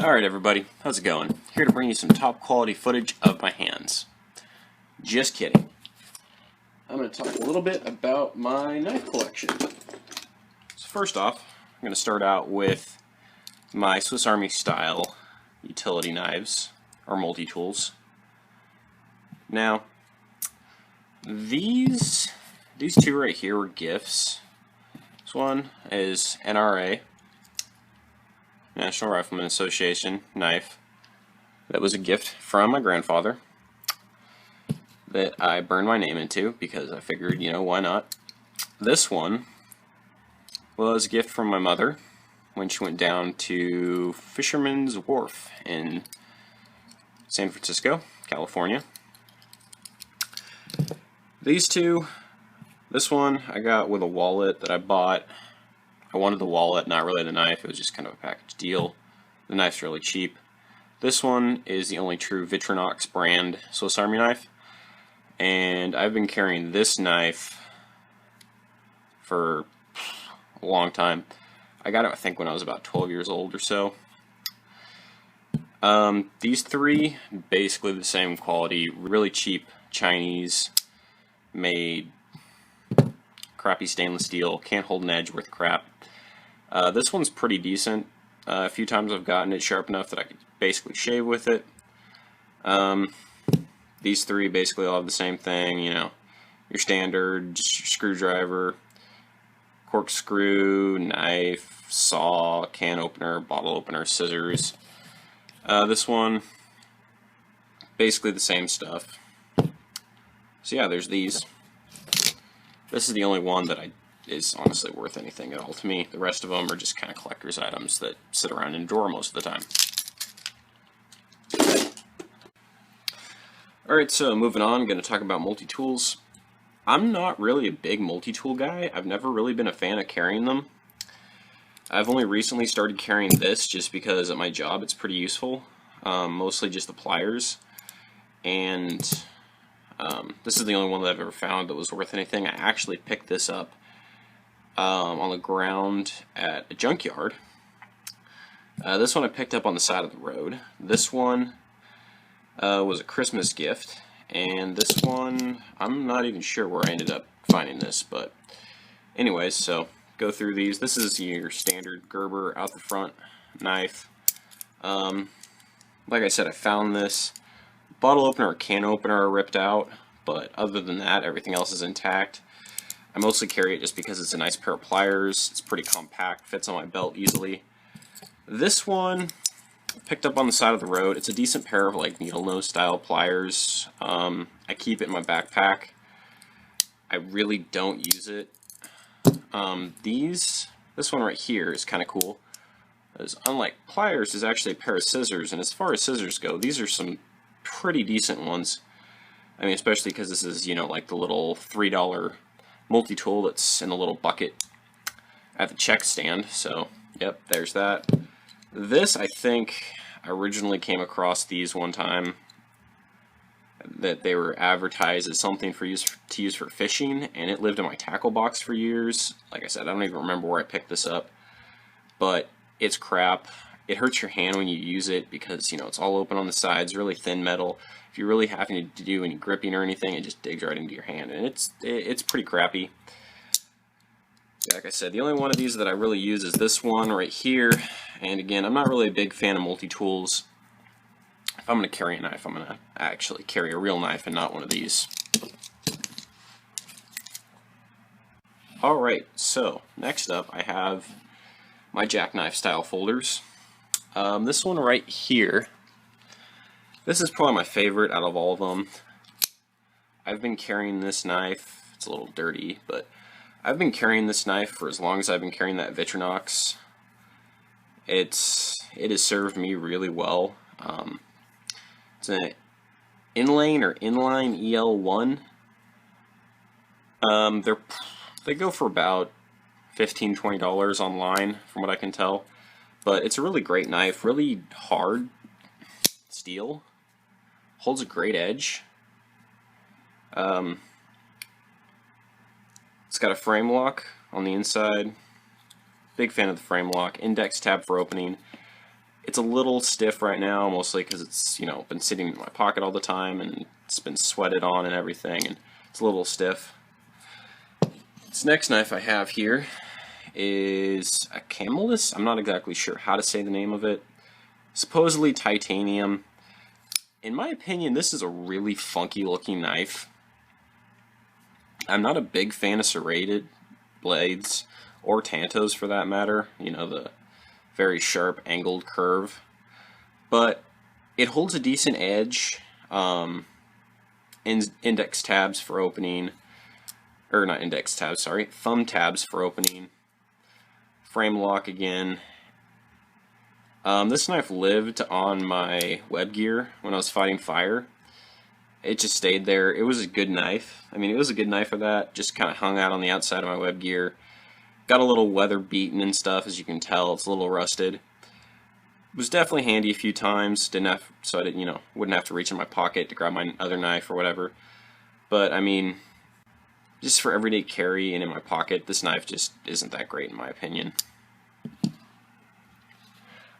Alright everybody, how's it going? Here to bring you some top quality footage of my hands. Just kidding. I'm going to talk a little bit about my knife collection. So first off, I'm going to start out with my Swiss Army style utility knives, or multi-tools. Now, these two right here were gifts. This one is NRA, National Rifleman Association knife. That was a gift from my grandfather that I burned my name into because I figured, you know, why not? This one was a gift from my mother when she went down to Fisherman's Wharf in San Francisco, California. These two, this one I got with a wallet that I bought. I wanted the wallet, not really the knife. It was just kind of a package deal. The knife's really cheap. This one is the only true Victorninox brand Swiss Army knife. And I've been carrying this knife for a long time. I got it, I think, when I was about 12 years old or so. These three, basically the same quality, really cheap Chinese made crappy stainless steel, can't hold an edge worth crap. This one's pretty decent. A few times I've gotten it sharp enough that I could basically shave with it. These three basically all have the same thing, you know, your standard screwdriver, corkscrew, knife, saw, can opener, bottle opener, scissors. This one, basically the same stuff. So yeah, there's these. This is the only one that is honestly worth anything at all to me. The rest of them are just kind of collector's items that sit around in a drawer most of the time. Alright, so moving on, I'm going to talk about multi-tools. I'm not really a big multi-tool guy. I've never really been a fan of carrying them. I've only recently started carrying this just because at my job it's pretty useful. Mostly just the pliers. And this is the only one that I've ever found that was worth anything. I actually picked this up on the ground at a junkyard. This one I picked up on the side of the road. This one was a Christmas gift, and this one, I'm not even sure where I ended up finding this, but anyways, so go through these. This is your standard Gerber out the front knife. Like I said, I found this. Bottle opener or can opener are ripped out, but other than that, everything else is intact. I mostly carry it just because it's a nice pair of pliers. It's pretty compact, fits on my belt easily. This one, picked up on the side of the road. It's a decent pair of like needle nose style pliers. I keep it in my backpack. I really don't use it. This one right here is kind of cool. As unlike pliers, is actually a pair of scissors, and as far as scissors go, these are some pretty decent ones. I mean, especially because this is, you know, like the little $3 multi-tool that's in a little bucket at the check stand. So, yep, there's that. This, I think, I originally came across these one time that they were advertised as something to use for fishing, and it lived in my tackle box for years. Like I said, I don't even remember where I picked this up, but it's crap. It hurts your hand when you use it because, you know, it's all open on the sides, really thin metal. If you're really having to do any gripping or anything, it just digs right into your hand, and it's pretty crappy. Like I said, the only one of these that I really use is this one right here. And again, I'm not really a big fan of multi-tools. If I'm going to carry a knife, I'm going to actually carry a real knife and not one of these. Alright, so next up I have my jackknife style folders. This one right here, this is probably my favorite out of all of them. I've been carrying this knife, it's a little dirty, but I've been carrying this knife for as long as I've been carrying that Victornox. It has served me really well. It's an Enlan or Enlan EL-01. They go for about $15–20 online, from what I can tell. But it's a really great knife, really hard steel, holds a great edge. It's got a frame lock on the inside. Big fan of the frame lock. Index tab for opening. It's a little stiff right now, mostly because it's, you know, been sitting in my pocket all the time and it's been sweated on and everything, and it's a little stiff. This next knife I have here is a Camillus. I'm not exactly sure how to say the name of it. Supposedly titanium. In my opinion, this is a really funky looking knife. I'm not a big fan of serrated blades, or tantos for that matter, you know, the very sharp angled curve, but it holds a decent edge. Index tabs for opening, or not index tabs, sorry, thumb tabs for opening, frame lock again. This knife lived on my web gear when I was fighting fire. It just stayed there. It was a good knife. I mean, it was a good knife for that. Just kind of hung out on the outside of my web gear. Got a little weather beaten and stuff, as you can tell. It's a little rusted. It was definitely handy a few times. Didn't have, so I didn't, you know, wouldn't have to reach in my pocket to grab my other knife or whatever. But I mean, just for everyday carry and in my pocket, this knife just isn't that great in my opinion.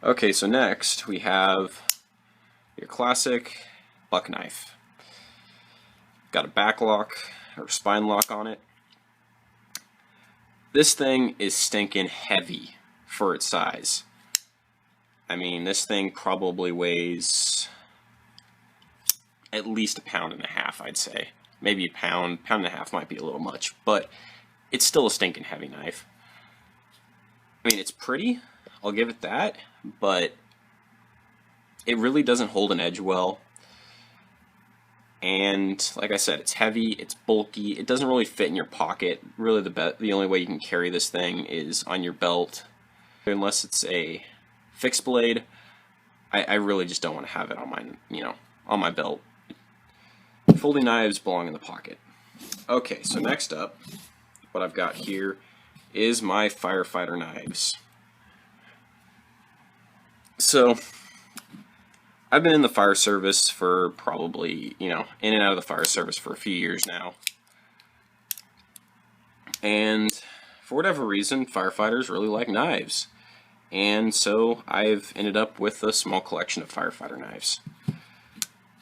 Okay, so next we have your classic buck knife. Got a back lock or spine lock on it. This thing is stinking heavy for its size. I mean, this thing probably weighs at least 1.5 pounds, I'd say. Maybe a pound, 1.5 pounds might be a little much, but it's still a stinking heavy knife. I mean, it's pretty, I'll give it that, but it really doesn't hold an edge well. And like I said, it's heavy, it's bulky, it doesn't really fit in your pocket. Really the only way you can carry this thing is on your belt. Unless it's a fixed blade, I really just don't want to have it on my, you know, on my belt. Folding knives belong in the pocket. Okay, so next up, what I've got here is my firefighter knives. So I've been in the fire service for probably, you know, in and out of the fire service for a few years now. And for whatever reason, firefighters really like knives. And so I've ended up with a small collection of firefighter knives.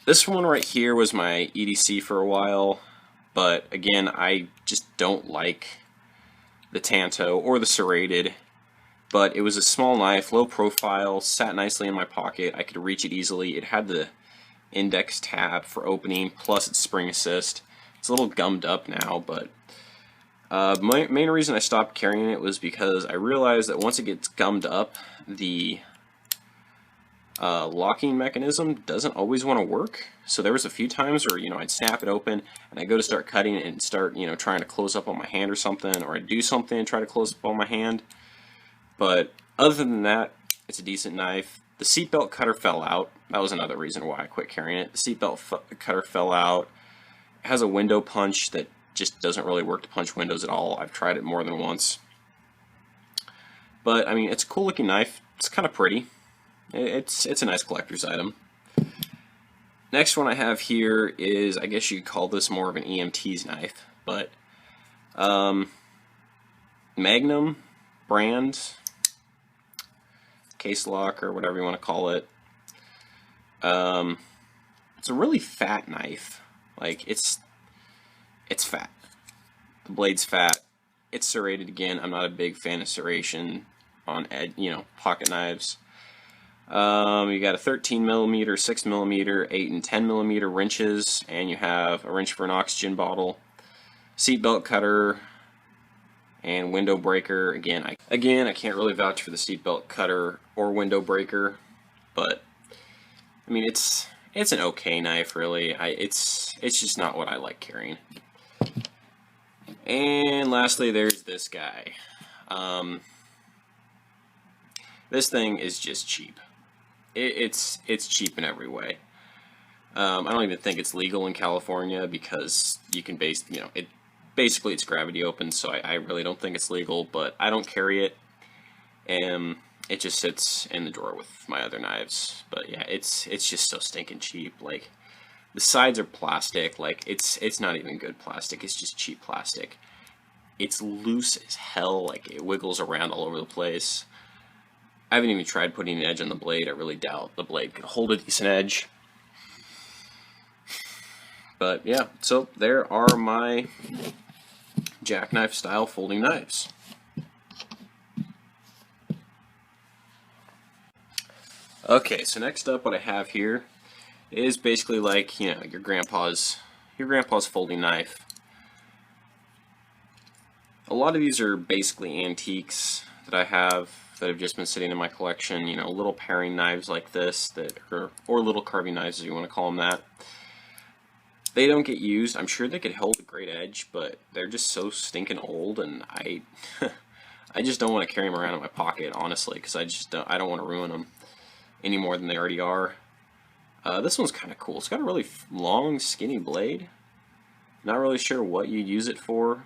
This one right here was my EDC for a while, but again, I just don't like the tanto or the serrated. But it was a small knife, low profile, sat nicely in my pocket. I could reach it easily. It had the index tab for opening, plus its spring assist. It's a little gummed up now, but my main reason I stopped carrying it was because I realized that once it gets gummed up, the locking mechanism doesn't always want to work. So there was a few times where, you know, I'd snap it open and I go to start cutting it and start, you know, trying to close up on my hand or something, or I'd do something and try to close up on my hand. But other than that, it's a decent knife. The seatbelt cutter fell out. That was another reason why I quit carrying it. The seatbelt cutter fell out. It has a window punch that just doesn't really work to punch windows at all. I've tried it more than once. But, I mean, it's a cool looking knife. It's kind of pretty. It's a nice collector's item. Next one I have here is, I guess you could call this more of an EMT's knife. But, Magnum brand, case lock or whatever you want to call it. It's a really fat knife. Like it's fat. The blade's fat. It's serrated again. I'm not a big fan of serration on pocket knives. You got a 13 millimeter, 6 millimeter, 8 and 10 millimeter wrenches, and you have a wrench for an oxygen bottle, seatbelt cutter, and window breaker. Again, I can't really vouch for the seatbelt cutter or window breaker, but I mean it's an okay knife, really. It's just not what I like carrying. And lastly, there's this guy. This thing is just cheap. It's cheap in every way. I don't even think it's legal in California because you can basically it's gravity open, so I really don't think it's legal, but I don't carry it, and it just sits in the drawer with my other knives. But yeah, it's just so stinking cheap. Like, the sides are plastic. Like, it's not even good plastic, it's just cheap plastic. It's loose as hell, like it wiggles around all over the place. I haven't even tried putting an edge on the blade. I really doubt the blade could hold a decent edge. But yeah, so there are my jackknife style folding knives. Okay, so next up what I have here is basically like, you know, your grandpa's folding knife. A lot of these are basically antiques that I have that have just been sitting in my collection, you know, little paring knives like this that are, or little carving knives if you want to call them that. They don't get used. I'm sure they could hold a great edge, but they're just so stinking old, and I just don't want to carry them around in my pocket, honestly, because I don't want to ruin them any more than they already are. This one's kind of cool. It's got a really long, skinny blade. Not really sure what you'd use it for.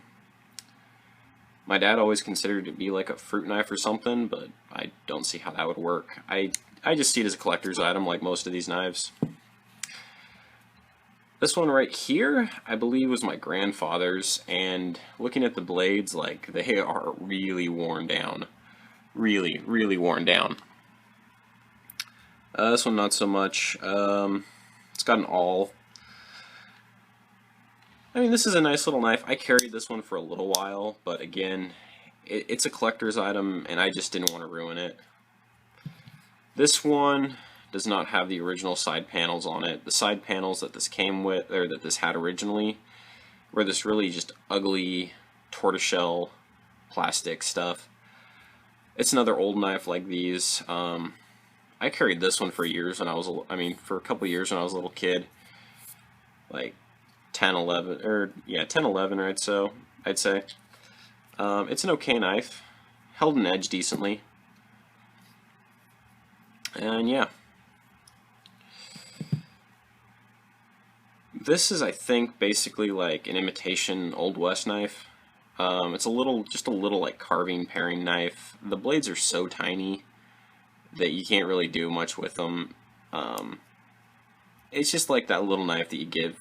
My dad always considered it to be like a fruit knife or something, but I don't see how that would work. I just see it as a collector's item like most of these knives. This one right here, I believe, was my grandfather's, and looking at the blades, like, they are really worn down. Really, really worn down. This one not so much. It's got an awl. I mean, this is a nice little knife. I carried this one for a little while, but again, it's a collector's item, and I just didn't want to ruin it. This one does not have the original side panels on it. The side panels that this came with, or that this had originally, were this really just ugly tortoiseshell plastic stuff. It's another old knife like these. I carried this one for years when I was, for a couple years when I was a little kid, like 10, 11, or yeah, 10, 11, right? So I'd say it's an okay knife, held an edge decently, and yeah. This is, I think, basically like an imitation Old West knife. It's just a little like carving, paring knife. The blades are so tiny that you can't really do much with them. It's just like that little knife that you give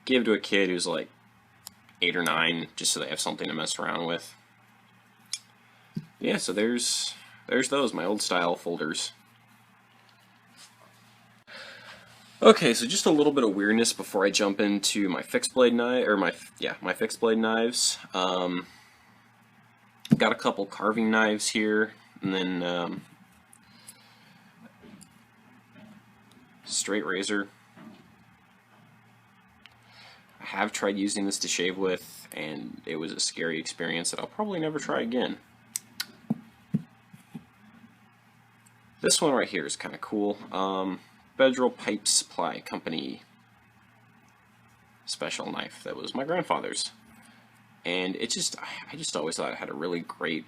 to a kid who's like 8 or 9, just so they have something to mess around with. Yeah, so there's those, my old style folders. Okay, so just a little bit of weirdness before I jump into my fixed blade knife, or my fixed blade knives. Got a couple carving knives here, and then straight razor. I have tried using this to shave with, and it was a scary experience that I'll probably never try again. This one right here is kind of cool. Federal Pipe Supply Company special knife that was my grandfather's, and I just always thought it had a really great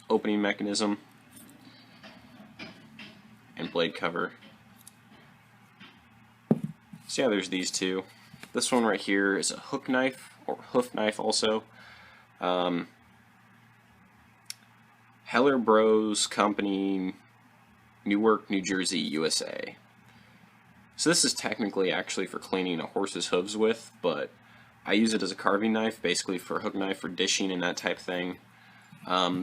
opening mechanism and blade cover. So yeah, there's these two. This one right here is a hook knife, or hoof knife also. Heller Bros Company, Newark, New Jersey, USA. So this is technically actually for cleaning a horse's hooves with, but I use it as a carving knife, basically for a hook knife for dishing and that type thing.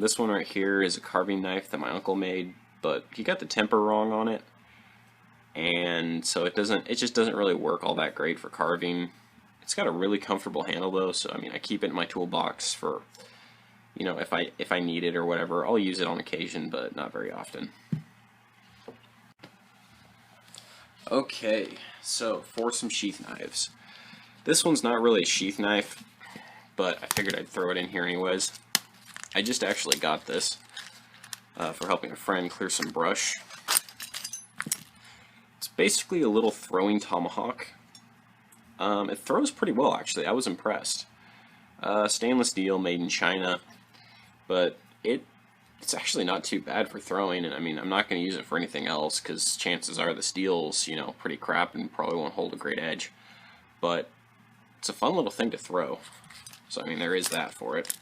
This one right here is a carving knife that my uncle made, but he got the temper wrong on it, and so it just doesn't really work all that great for carving. It's got a really comfortable handle though, so I mean, I keep it in my toolbox for, you know, if I need it or whatever. I'll use it on occasion, but not very often. Okay, so for some sheath knives. This one's not really a sheath knife, but I figured I'd throw it in here anyways. I just actually got this for helping a friend clear some brush. It's basically a little throwing tomahawk. It throws pretty well, actually. I was impressed. Stainless steel, made in China, but it's actually not too bad for throwing, and I mean, I'm not going to use it for anything else because chances are the steel's, you know, pretty crap and probably won't hold a great edge, but it's a fun little thing to throw. So I mean, there is that for it.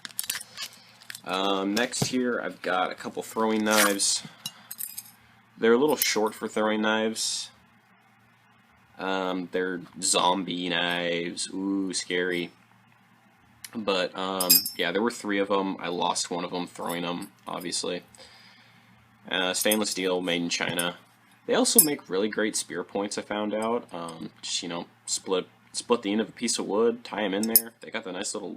Next here, I've got a couple throwing knives. They're a little short for throwing knives. They're zombie knives. Ooh, scary. But yeah, there were 3 of them. I lost one of them throwing them, obviously. Stainless steel, made in China. They also make really great spear points, I found out. Just, you know, split the end of a piece of wood, tie them in there. They got the nice little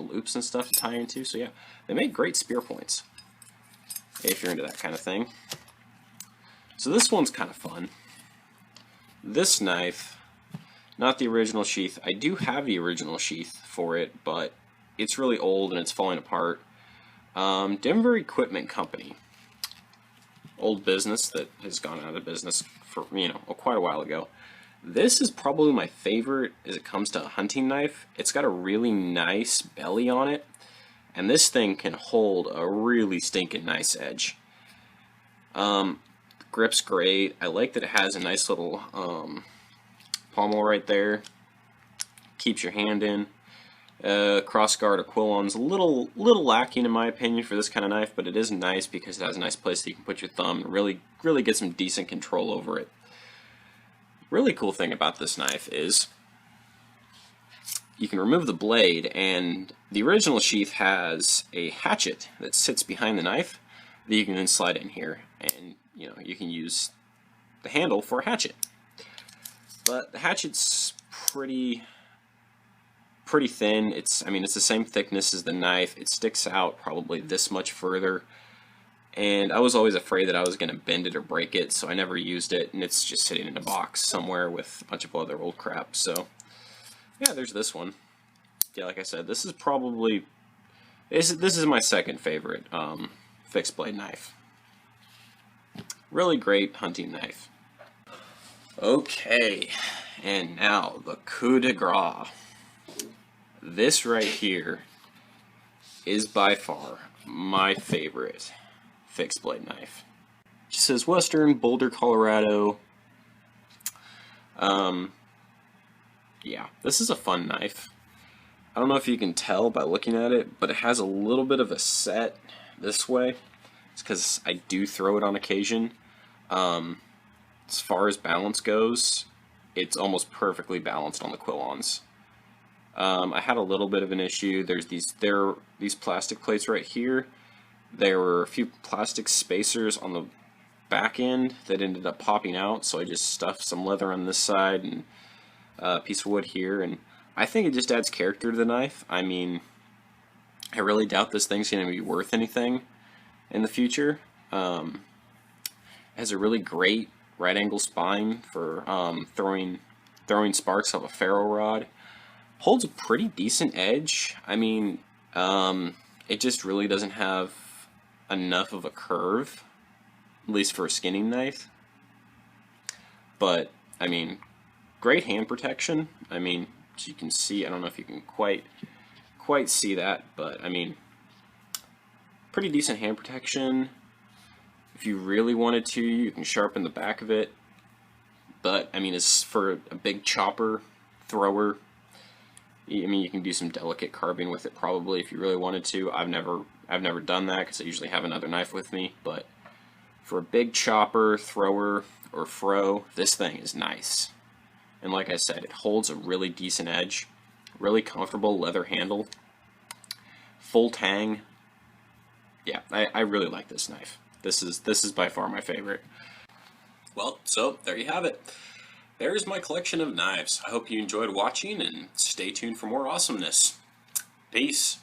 loops and stuff to tie into. So yeah, they make great spear points if you're into that kind of thing. So this one's kind of fun. This knife, not the original sheath. I do have the original sheath for it, but it's really old and it's falling apart. Denver Equipment Company. Old business that has gone out of business for, you know, quite a while ago. This is probably my favorite as it comes to a hunting knife. It's got a really nice belly on it, and this thing can hold a really stinking nice edge. Grip's great. I like that it has a nice little pommel right there. Keeps your hand in. Crossguard Aquilon's a little lacking in my opinion for this kind of knife, but it is nice because it has a nice place that you can put your thumb and really get some decent control over it. Really cool thing about this knife is you can remove the blade, and the original sheath has a hatchet that sits behind the knife that you can then slide in here, and you know, you can use the handle for a hatchet. But the hatchet's pretty thin. I mean, it's the same thickness as the knife. It sticks out probably this much further, and I was always afraid that I was going to bend it or break it, so I never used it, and it's just sitting in a box somewhere with a bunch of other old crap. So yeah, there's this one. Yeah, like I said, this is probably this is my second favorite fixed blade knife. Really great hunting knife. Okay, and now the coup de grace. This right here is by far my favorite fixed blade knife. It says Western Boulder, Colorado. Yeah, this is a fun knife. I don't know if you can tell by looking at it, but it has a little bit of a set this way. It's because I do throw it on occasion. As far as balance goes, it's almost perfectly balanced on the Quillons. I had a little bit of an issue. There are these plastic plates right here. There were a few plastic spacers on the back end that ended up popping out, so I just stuffed some leather on this side and a piece of wood here, and I think it just adds character to the knife. I mean, I really doubt this thing's going to be worth anything in the future. It has a really great right angle spine for throwing sparks off a ferro rod. Holds a pretty decent edge. I mean, it just really doesn't have enough of a curve, at least for a skinning knife. But I mean, great hand protection. I mean, as you can see, I don't know if you can quite see that, but I mean, pretty decent hand protection. If you really wanted to, you can sharpen the back of it. But I mean, it's for a big chopper thrower. I mean, you can do some delicate carving with it probably if you really wanted to. I've never done that because I usually have another knife with me. But for a big chopper, thrower, or fro, this thing is nice. And like I said, it holds a really decent edge, really comfortable leather handle, full tang. Yeah, I really like this knife. This is by far my favorite. Well, so there you have it. There's my collection of knives. I hope you enjoyed watching, and stay tuned for more awesomeness. Peace.